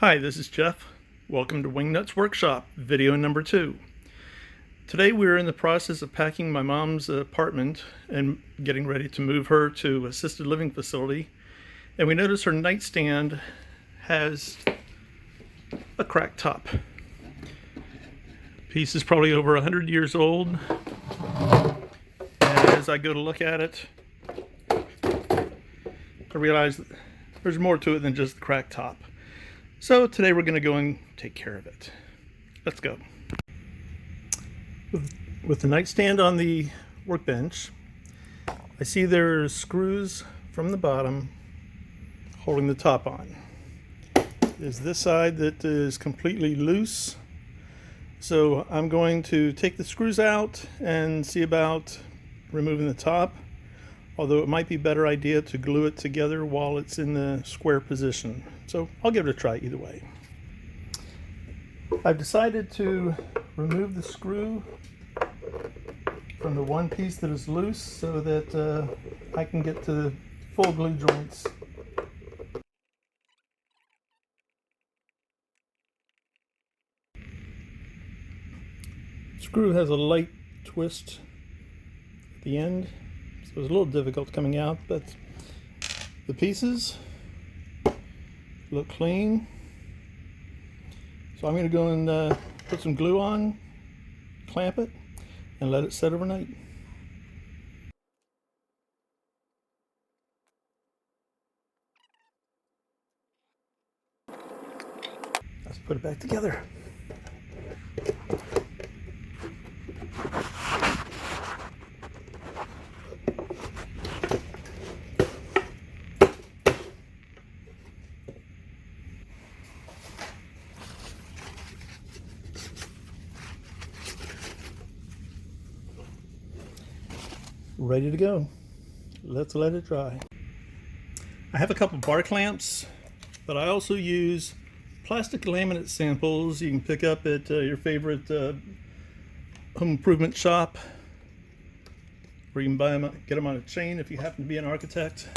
Hi, this is Jeff. Welcome to Wingnut's Workshop, video number 2. Today we're in the process of packing my mom's apartment and getting ready to move her to assisted living facility. And we notice her nightstand has a cracked top. The piece is probably over 100 years old. And as I go to look at it, I realize that there's more to it than just the cracked top. So today we're going to go and take care of it. Let's go. With the nightstand on the workbench, I see there's screws from the bottom holding the top on. There's this side that is completely loose. So I'm going to take the screws out and see about removing the top. Although it might be a better idea to glue it together while it's in the square position. So I'll give it a try either way. I've decided to remove the screw from the one piece that is loose so that I can get to the full glue joints. The screw has a light twist at the end. So it was a little difficult coming out, but the pieces look clean. So I'm going to go and put some glue on, clamp it, and let it set overnight. Let's put it back together. Ready to go. Let's let it dry. I have a couple bar clamps, but I also use plastic laminate samples you can pick up at your favorite home improvement shop, or you can buy them, get them on a chain if you happen to be an architect.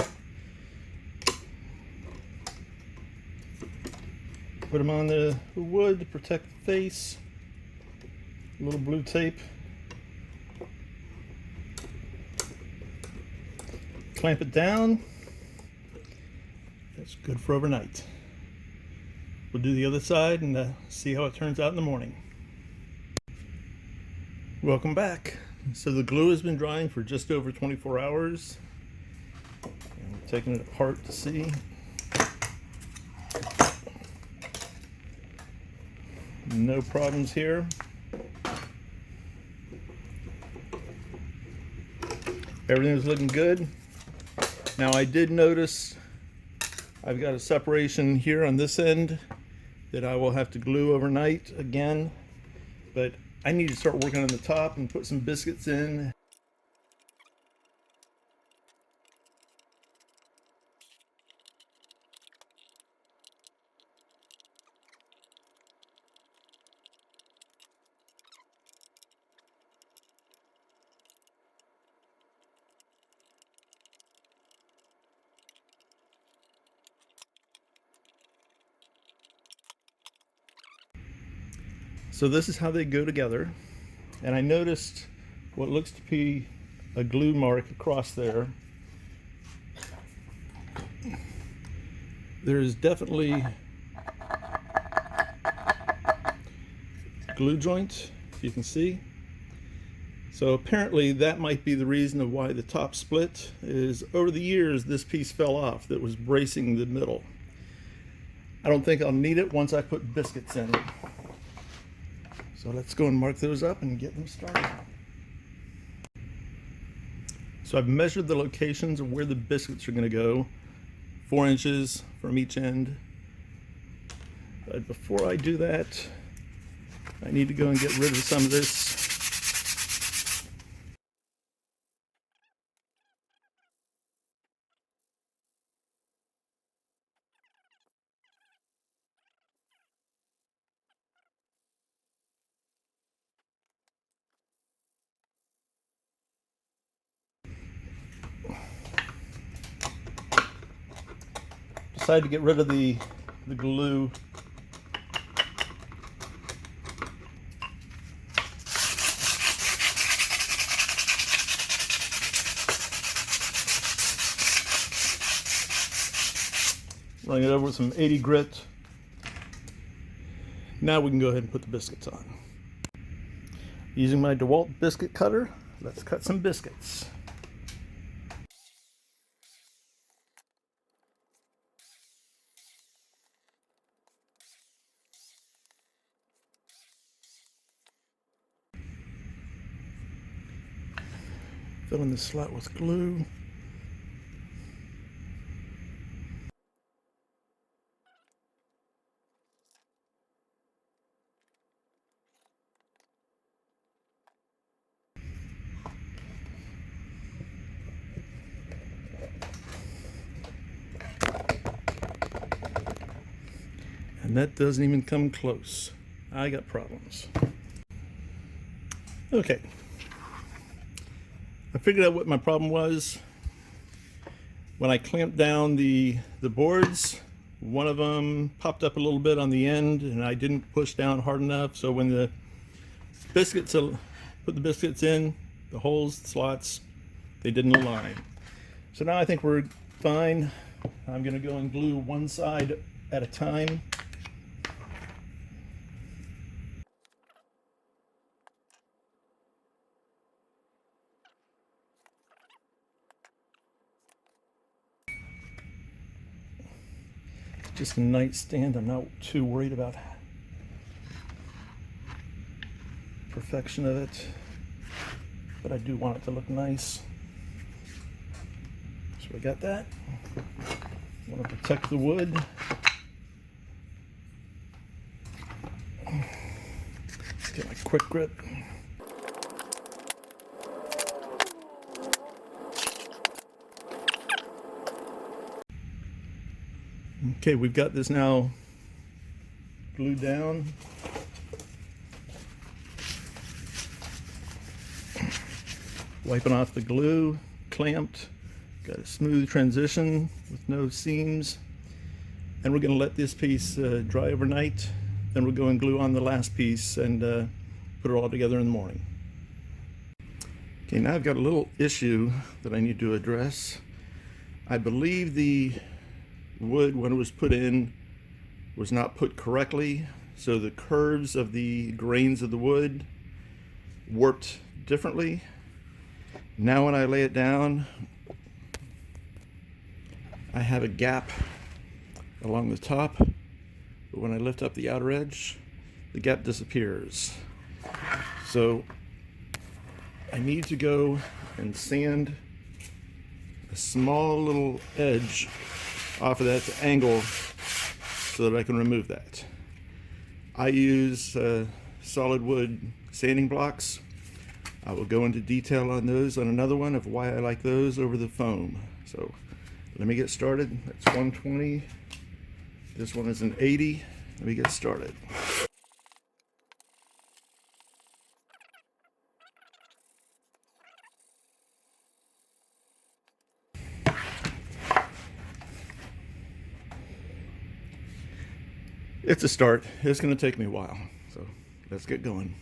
Put them on the wood to protect the face. A little blue tape. Clamp it down. That's good for overnight. We'll do the other side and see how it turns out in the morning. Welcome back. So the glue has been drying for just over 24 hours. And we're taking it apart to see. No problems here. Everything is looking good. Now I did notice I've got a separation here on this end that I will have to glue overnight again, but I need to start working on the top and put some biscuits in. So this is how they go together, and I noticed what looks to be a glue mark across there. There is definitely glue joint, if you can see. So apparently that might be the reason of why the top split, is over the years this piece fell off that was bracing the middle. I don't think I'll need it once I put biscuits in. So let's go and mark those up and get them started. So I've measured the locations of where the biscuits are going to go, 4 inches from each end. But before I do that, I need to go and get rid of some of this. Decided to get rid of the glue Running it over with some 80 grit. Now we can go ahead and put the biscuits on. Using my DeWalt biscuit cutter, let's cut some biscuits. Fill in the slot with glue. And that doesn't even come close. I got problems. Okay. I figured out what my problem was. When I clamped down the boards, one of them popped up a little bit on the end and I didn't push down hard enough. So when the biscuits, put the biscuits in, the holes, the slots, they didn't align. So now I think we're fine. I'm gonna go and glue one side at a time. Just a nightstand. I'm not too worried about perfection of it, but I do want it to look nice. So we got that. Want to protect the wood. Let's get my quick grip. Okay, we've got this now glued down. Wiping off the glue, clamped. Got a smooth transition with no seams. And we're going to let this piece dry overnight. Then we'll go and glue on the last piece and put it all together in the morning. Okay, now I've got a little issue that I need to address. I believe the wood, when it was put in, was not put correctly, so the curves of the grains of the wood warped differently. Now when I lay it down, I have a gap along the top, but when I lift up the outer edge, the gap disappears. So I need to go and sand a small little edge off of that to angle so that I can remove that. I use solid wood sanding blocks. I will go into detail on those on another one of why I like those over the foam. So let me get started. That's 120. This one is an 80. Let me get started. It's a start. It's going to take me a while, so let's get going.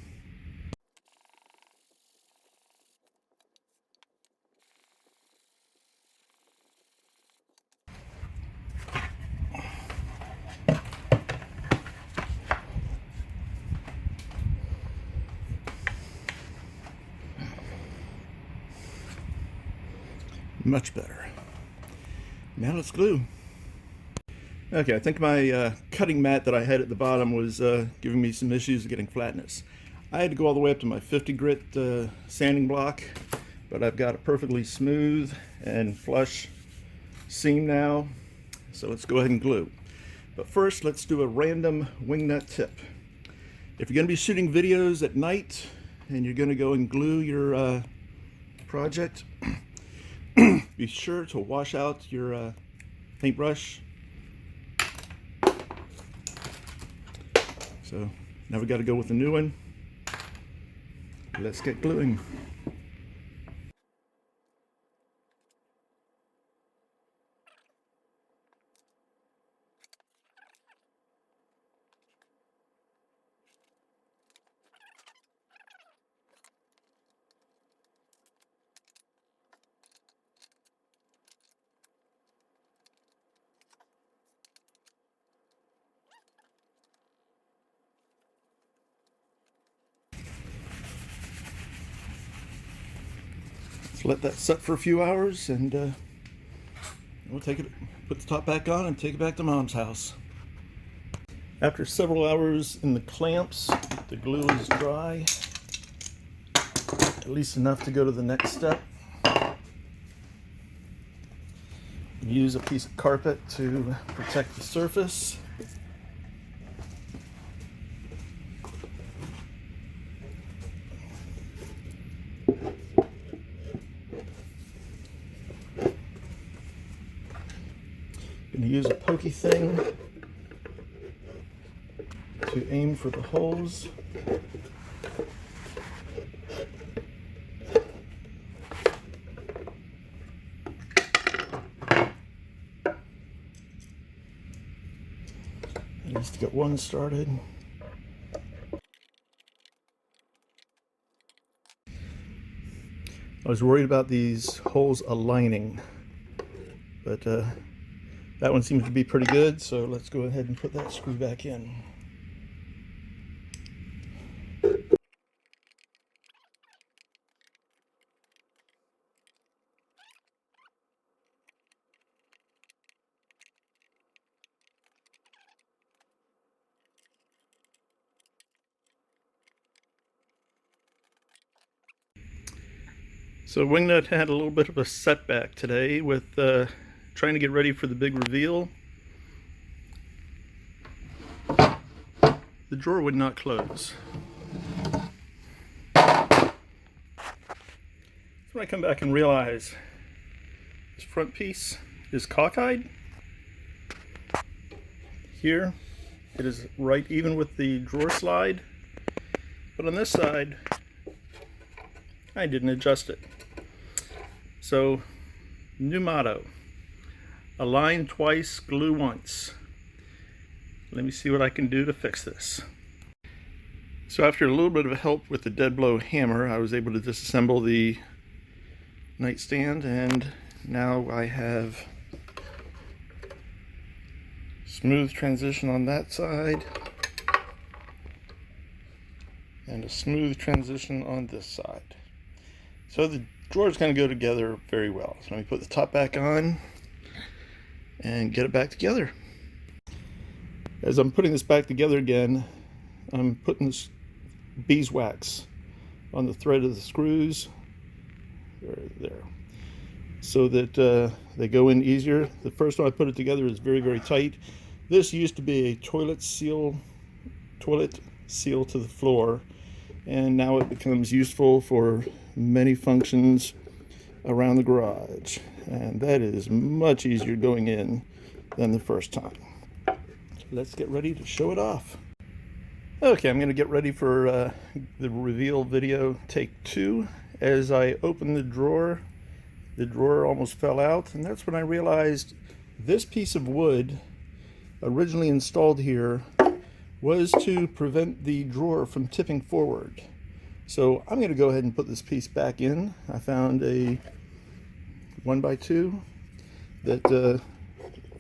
Much better. Now let's glue. Okay, I think my cutting mat that I had at the bottom was giving me some issues getting flatness. I had to go all the way up to my 50 grit sanding block, but I've got a perfectly smooth and flush seam now. So let's go ahead and glue. But first, let's do a random wingnut tip. If you're going to be shooting videos at night and you're going to go and glue your project, be sure to wash out your paintbrush. So now we got to go with the new one. Let's get gluing. Just let that set for a few hours, and we'll take it, put the top back on and take it back to Mom's house. After several hours in the clamps, the glue is dry, at least enough to go to the next step. Use a piece of carpet to protect the surface. Going to use a pokey thing to aim for the holes. Just to get one started. I was worried about these holes aligning, but that one seems to be pretty good, so let's go ahead and put that screw back in. So Wingnut had a little bit of a setback today with trying to get ready for the big reveal. The drawer would not close. So when I come back and realize this front piece is cockeyed. Here it is right even with the drawer slide, but on this side I didn't adjust it. So, new motto: align twice, glue once. Let me see what I can do to fix this. So after a little bit of help with the dead blow hammer, I was able to disassemble the nightstand, and now I have smooth transition on that side and a smooth transition on this side. So the drawers kind of go together very well. So let me put the top back on and get it back together. As I'm putting this back together again, I'm putting this beeswax on the thread of the screws there, so that they go in easier. The first time I put it together is very, very tight. This used to be a toilet seal to the floor, and now it becomes useful for many functions around the garage, and that is much easier going in than the first time. Let's get ready to show it off. Okay, I'm going to get ready for the reveal video take 2. As I opened the drawer almost fell out, and that's when I realized this piece of wood originally installed here was to prevent the drawer from tipping forward. So I'm going to go ahead and put this piece back in. I found a 1x2 that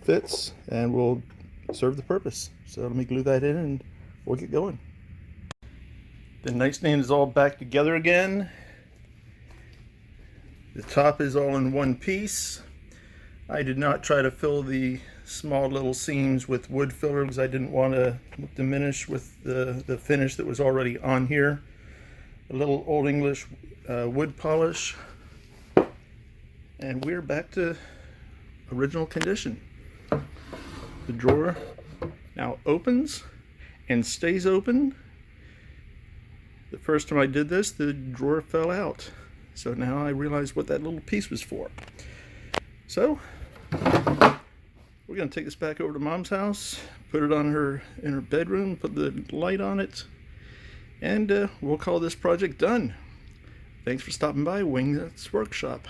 fits and will serve the purpose. So let me glue that in and we'll get going. The nightstand is all back together again. The top is all in one piece. I did not try to fill the small little seams with wood filler because I didn't want to diminish with the finish that was already on here. A little Old English wood polish, and we're back to original condition. The drawer now opens and stays open. The first time I did this, the drawer fell out, so now I realize what that little piece was for. So we're going to take this back over to Mom's house, put it on in her bedroom, put the light on it, and we'll call this project done. Thanks for stopping by Wingnut's Workshop.